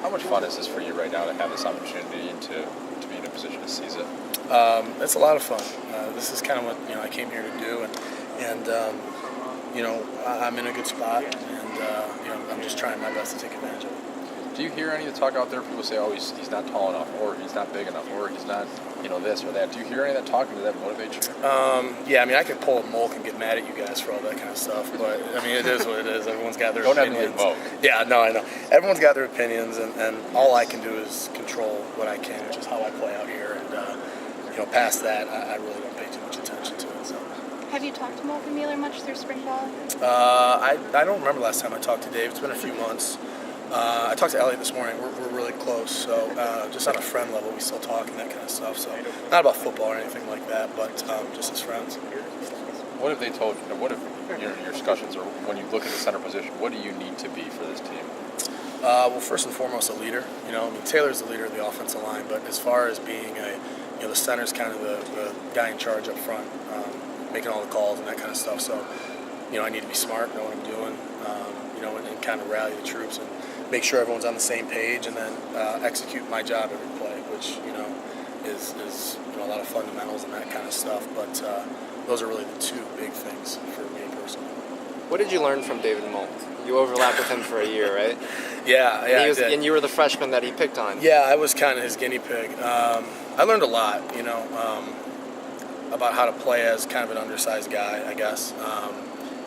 How much fun is this for you right now to have this opportunity and to be in a position to seize it? It's a lot of fun. This is kind of what I came here to do, and I'm in a good spot, and I'm just trying my best to take advantage of it. Do you hear any of the talk out there? People say, "Oh, he's not tall enough, or he's not big enough, or he's not, this or that." Do you hear any of that talking? Does that motivate you? Yeah, I can pull a Mulk and get mad at you guys for all that kind of stuff, but it is what it is. Everyone's got their opinions. Don't have to Yeah, no, I know. Everyone's got their opinions, and all I can do is control what I can, which is how I play out here. And past that, I really don't pay too much attention to it. So. Have you talked to Malcolm Mueller much through spring ball? I don't remember last time I talked to Dave. It's been a few months. I talked to Elliot this morning. We're really close, so just on a friend level, we still talk and that kind of stuff. So not about football or anything like that, but just as friends. What have they told you? What have your discussions, or when you look at the center position, what do you need to be for this team? Well, first and foremost, a leader. Taylor's the leader of the offensive line, but as far as being the center's kind of the guy in charge up front, making all the calls and that kind of stuff. So, I need to be smart, know what I'm doing, and kind of rally the troops and make sure everyone's on the same page, and then execute my job every play, which is a lot of fundamentals and that kind of stuff. But those are really the two big things for me personally. What did you learn from David Mulk? You overlapped with him for a year, right? Yeah, I did. And you were the freshman that he picked on. Yeah, I was kind of his guinea pig. I learned a lot, about how to play as kind of an undersized guy, I guess,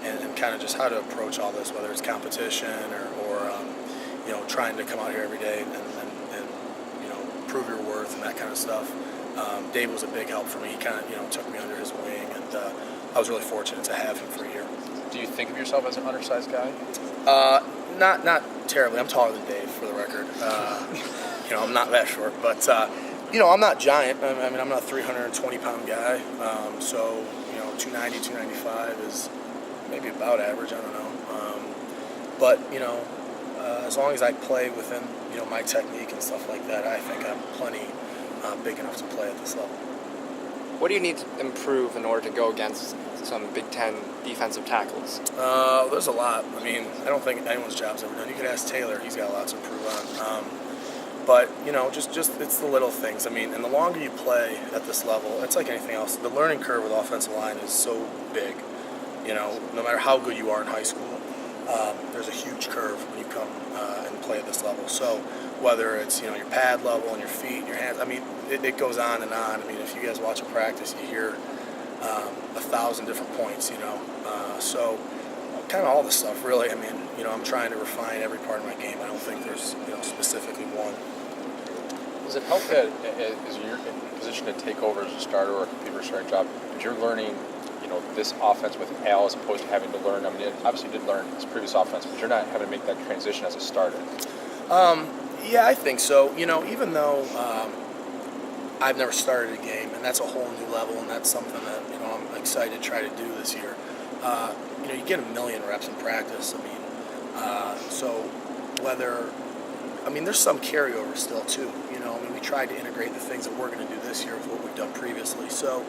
and kind of just how to approach all this, whether it's competition or trying to come out here every day and prove your worth and that kind of stuff. Dave was a big help for me. He kind of took me under his wing, and I was really fortunate to have him for a year. Do you think of yourself as an undersized guy? Not terribly. I'm taller than Dave, for the record. I'm not that short, but I'm not giant. I'm not a 320-pound guy. So 290, 295 is maybe about average. I don't know. But as long as I play within my technique and stuff like that, I think I'm plenty big enough to play at this level. What do you need to improve in order to go against some Big Ten defensive tackles? There's a lot. I don't think anyone's job's ever done. You could ask Taylor; he's got a lot to improve on. But just it's the little things. And the longer you play at this level, it's like anything else. The learning curve with offensive line is so big. No matter how good you are in high school, there's a huge curve when you come and play at this level. So whether it's your pad level and your feet, and your hands, it goes on and on. If you guys watch a practice, you hear 1,000 different points. So kind of all the stuff really. I'm trying to refine every part of my game. I don't think there's specifically one. Does it help that as you're in position to take over as a starter or compete for a starting job, but you're learning this offense with Al as opposed to having to learn? Obviously you did learn his previous offense, but you're not having to make that transition as a starter. Yeah, I think so. Even though I've never started a game, and that's a whole new level, and that's something that I'm excited to try to do this year. You get 1 million reps in practice. So whether there's some carryover still too. We tried to integrate the things that we're going to do this year with what we've done previously. So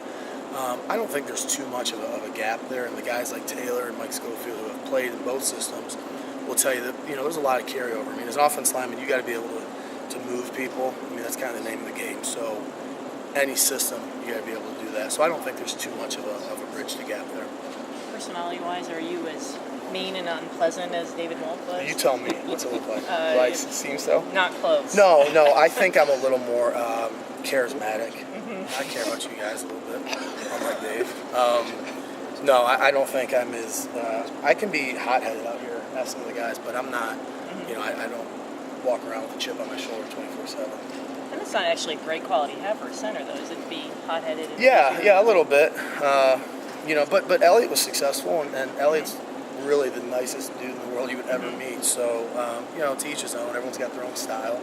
I don't think there's too much of a gap there. And the guys like Taylor and Mike Schofield who have played in both systems will tell you that there's a lot of carryover. As an offensive lineman, you got to be able to move people. That's kind of the name of the game. So any system, you got to be able to do that. So I don't think there's too much of a bridge to gap there. Personality-wise, are you as mean and unpleasant as David Mulk was? You tell me. What's it look like? Do I seem so? Not close. No. I think I'm a little more charismatic. Mm-hmm. I care about you guys a little bit, unlike Dave. No, I don't think I'm as... I can be hot-headed out here, ask some of the guys, but I'm not... I don't walk around with a chip on my shoulder 24/7. And that's not actually a great quality to have for a center, though, is it, to be hot-headed? Yeah, a little bit. But Elliot was successful, and Elliot's really the nicest dude in the world you would ever meet. So, to each his own. Everyone's got their own style,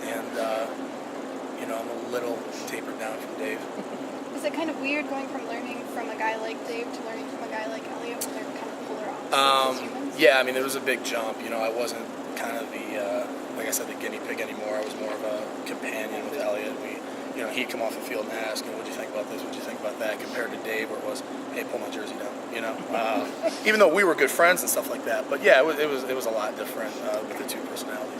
and I'm a little tapered down from Dave. Is it kind of weird going from learning from a guy like Dave to learning from a guy like Elliot, when they're kind of polar opposites as humans? Yeah, there was a big jump. I wasn't kind of like I said, the guinea pig anymore. I was more of a companion with Elliot. He'd come off the field and ask, what'd you think about this? What'd you think about that? Compared to Dave, where it was, hey, pull my jersey down. Even though we were good friends and stuff like that. But yeah, it was a lot different with the two personalities.